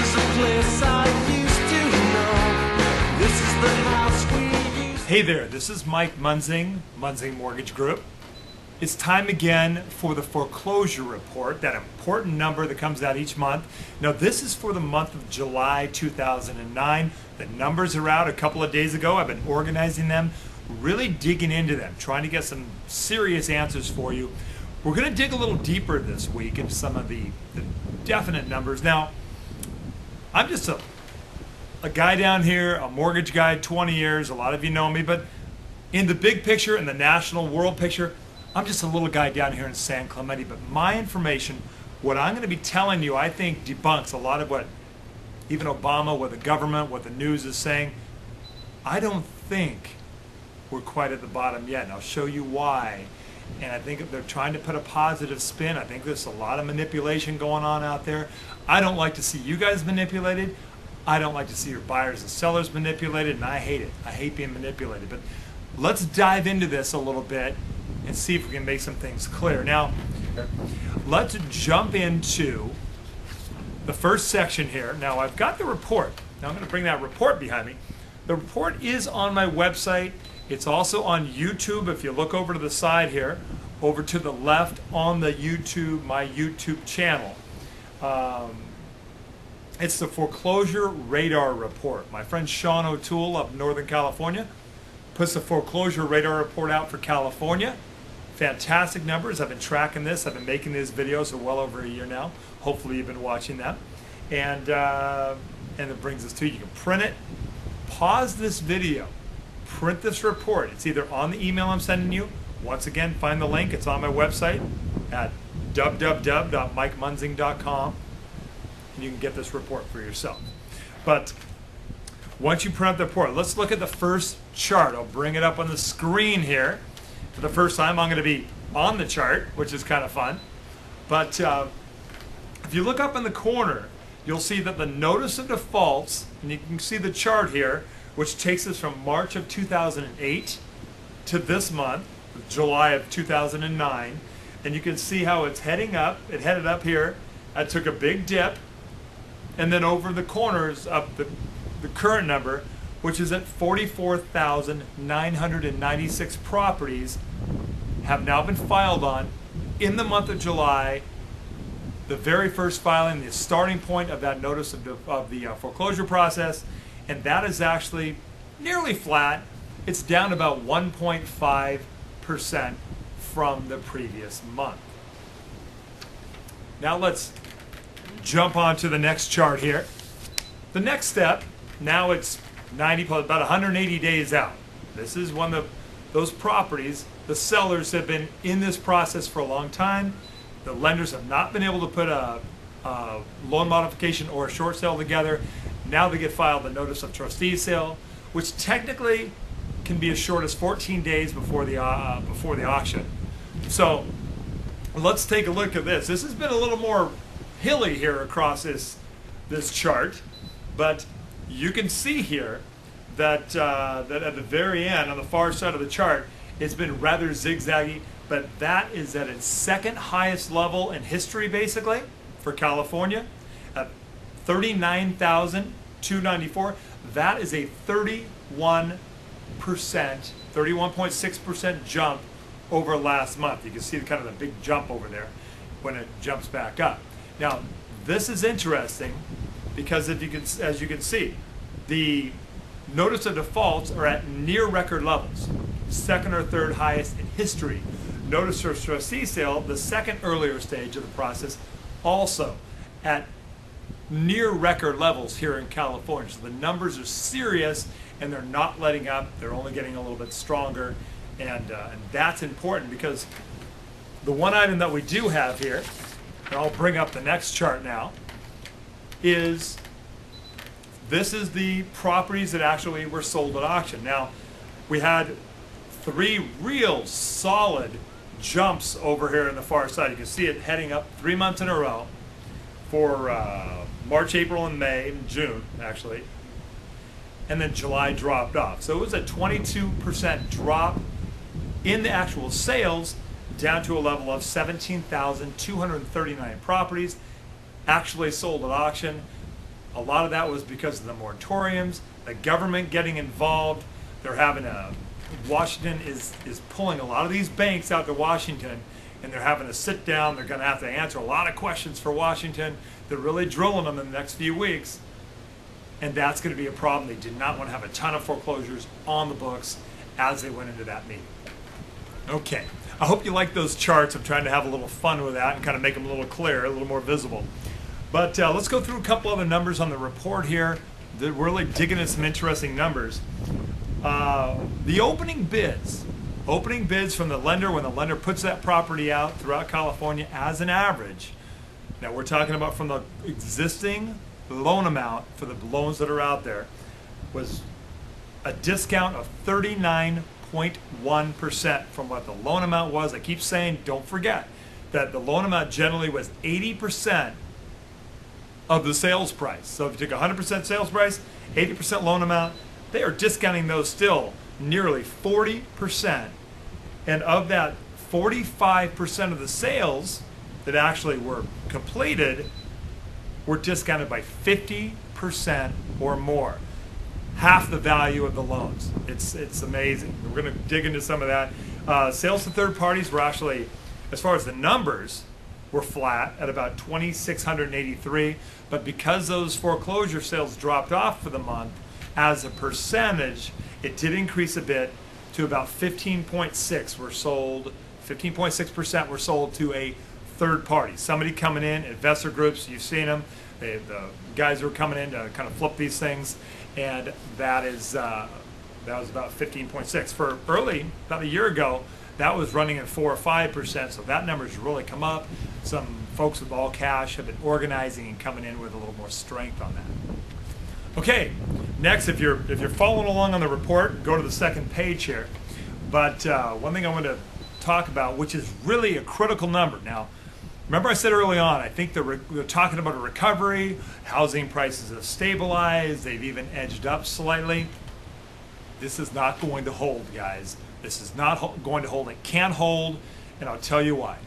is a place I used to know. This is the house we used. Hey there, this is Mike Munzing, Munzing Mortgage Group. It's time again for the foreclosure report, that important number that comes out each month. Now this is for the month of July 2009. The numbers are out a couple of days ago. I've been organizing them, really digging into them, trying to get some serious answers for you. We're going to dig a little deeper this week into some of the definite numbers. Now, I'm just a guy down here, a mortgage guy, 20 years. A lot of you know me, but in the big picture, in the national world picture, I'm just a little guy down here in San Clemente. But my information, what I'm going to be telling you, I think debunks a lot of what even Obama, what the government, what the news is saying. I don't think we're quite at the bottom yet, and I'll show you why. And I think they're trying to put a positive spin. I think there's a lot of manipulation going on out there. I don't like to see you guys manipulated. I don't like to see your buyers and sellers manipulated, and I hate it. I hate being manipulated. But let's dive into this a little bit and see if we can make some things clear. Now, let's jump into the first section here. Now, I've got the report. Now, I'm going to bring that report behind me. The report is on my website. It's also on YouTube. If you look over to the side here, over to the left on the YouTube, my YouTube channel. It's the Foreclosure Radar Report. My friend Sean O'Toole up in Northern California puts the Foreclosure Radar Report out for California. Fantastic numbers. I've been tracking this. I've been making these videos for well over a year now. Hopefully you've been watching them. And it brings us to you. You can print it, pause this video, print this report. It's either on the email I'm sending you. Once again, find the link. It's on my website at www.mikemunzing.com. And you can get this report for yourself. But once you print out the report, let's look at the first chart. I'll bring it up on the screen here. For the first time, I'm going to be on the chart, which is kind of fun. But if you look up in the corner, you'll see that the notice of defaults, and you can see the chart here, which takes us from March of 2008 to this month, July of 2009. And you can see how it's heading up. It headed up here. I took a big dip. And then over the corners of the current number, which is at 44,996 properties, have now been filed on in the month of July. The very first filing, the starting point of that notice of the foreclosure process, and that is actually nearly flat. It's down about 1.5% from the previous month. Now let's jump on to the next chart here. The next step, now it's about 180 days out. This is one of those properties. The sellers have been in this process for a long time. The lenders have not been able to put a loan modification or a short sale together. Now they get filed a notice of trustee sale, which technically can be as short as 14 days before the auction. So let's take a look at this. This has been a little more hilly here across this chart, but you can see here that that at the very end, on the far side of the chart, it's been rather zigzaggy, but that is at its second highest level in history, basically, for California, at 39,294. That is a 31.6% jump over last month. You can see kind of the big jump over there when it jumps back up. Now, this is interesting because as you can see, the notice of defaults are at near record levels, second or third highest in history. Notice of trustee sale, the second earlier stage of the process, also at near record levels here in California. So the numbers are serious and they're not letting up. They're only getting a little bit stronger, and that's important because the one item that we do have here, and I'll bring up the next chart now, is this is the properties that actually were sold at auction. Now, we had three real solid jumps over here on the far side. You can see it heading up 3 months in a row for March, April, and May, and June, actually. And then July dropped off. So it was a 22% drop in the actual sales, down to a level of 17,239 properties actually sold at auction. A lot of that was because of the moratoriums, the government getting involved. They're having Washington is pulling a lot of these banks out to Washington, and they're having to sit down. They're going to have to answer a lot of questions for Washington. They're really drilling them in the next few weeks. And that's going to be a problem. They did not want to have a ton of foreclosures on the books as they went into that meeting. Okay, I hope you like those charts. I'm trying to have a little fun with that and kind of make them a little clearer, a little more visible. But let's go through a couple other numbers on the report here. We're really digging into some interesting numbers. The opening bids from the lender when the lender puts that property out throughout California as an average. Now we're talking about from the existing loan amount for the loans that are out there was a discount of 39.1% from what the loan amount was. I keep saying, don't forget that the loan amount generally was 80% of the sales price. So if you took 100% sales price, 80% loan amount, they are discounting those still nearly 40%. And of that 45% of the sales that actually were completed were discounted by 50% or more. Half the value of the loans. It's amazing. We're going to dig into some of that. Sales to third parties were actually, as far as the numbers, were flat at about 2,683. But because those foreclosure sales dropped off for the month, as a percentage, it did increase a bit to about 15.6 were sold. 15.6% were sold to a third party. Somebody coming in, investor groups, you've seen them. The guys who are coming in to kind of flip these things, and that was about 15.6. For early, about a year ago, that was running at 4 or 5%. So that number's really come up. Some folks with all cash have been organizing and coming in with a little more strength on that. Okay, next, if you're following along on the report, go to the second page here. But one thing I want to talk about, which is really a critical number. Now, remember I said early on, I think they're talking about a recovery. Housing prices have stabilized. They've even edged up slightly. This is not going to hold, guys. This is not going to hold. It can't hold, and I'll tell you why.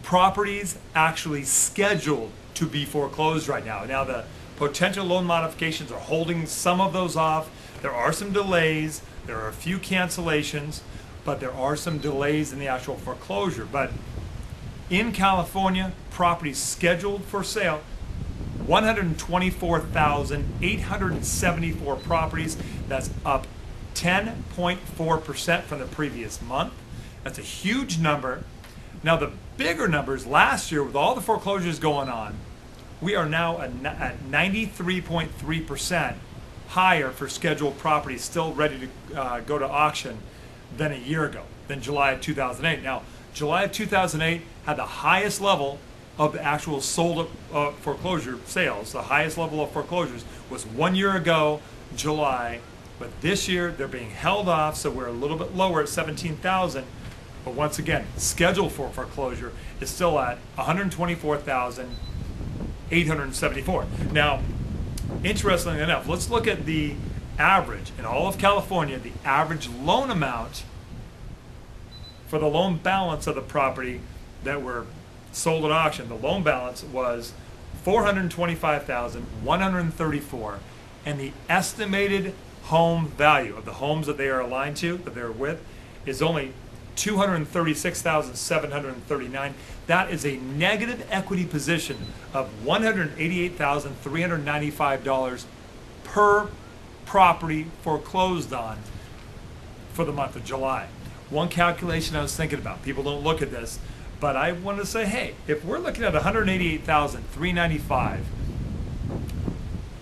Properties actually scheduled to be foreclosed right now. Now, the potential loan modifications are holding some of those off. There are some delays. There are a few cancellations, but there are some delays in the actual foreclosure. But in California, properties scheduled for sale, 124,874 properties. That's up 10.4% from the previous month. That's a huge number. Now, the bigger numbers last year, with all the foreclosures going on, we are now at 93.3% higher for scheduled properties still ready to go to auction than a year ago, than July of 2008. Now, July of 2008 had the highest level of the actual sold foreclosure sales. The highest level of foreclosures was 1 year ago, July. But this year, they're being held off, so we're a little bit lower at 17,000. But once again, scheduled for foreclosure is still at 124,874. Now, interestingly enough, let's look at the average. In all of California, the average loan amount for the loan balance of the property that were sold at auction, the loan balance was $425,134, and the estimated home value of the homes that they are aligned to, that they're with, is only $236,739. That is a negative equity position of $188,395 per property foreclosed on for the month of July. One calculation I was thinking about, people don't look at this, but I want to say, hey, if we're looking at $188,395,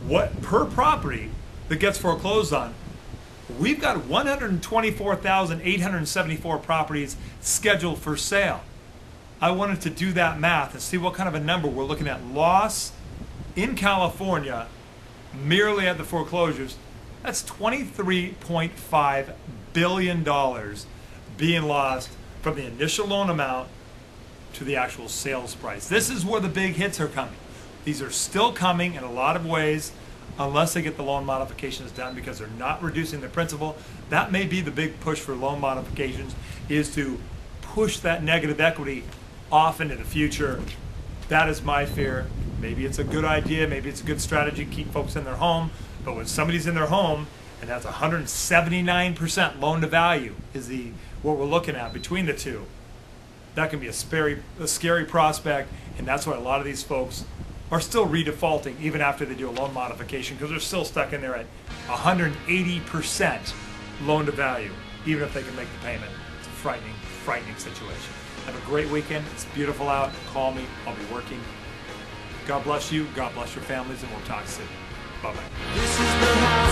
what per property that gets foreclosed on, we've got 124,874 properties scheduled for sale. I wanted to do that math and see what kind of a number we're looking at. Loss in California, merely at the foreclosures, that's $23.5 billion being lost from the initial loan amount to the actual sales price. This is where the big hits are coming. These are still coming in a lot of ways, unless they get the loan modifications done, because they're not reducing the principal. That may be the big push for loan modifications, is to push that negative equity off into the future. That is my fear. Maybe it's a good idea, maybe it's a good strategy to keep folks in their home, but when somebody's in their home and that's 179% loan to value is what we're looking at between the two, that can be a scary prospect, and that's why a lot of these folks are still redefaulting even after they do a loan modification, because they're still stuck in there at 180% loan to value, even if they can make the payment. It's a frightening situation. Have a great weekend. It's beautiful out. Call me. I'll be working. God bless you. God bless your families, and we'll talk soon. Bye-bye. This is the house.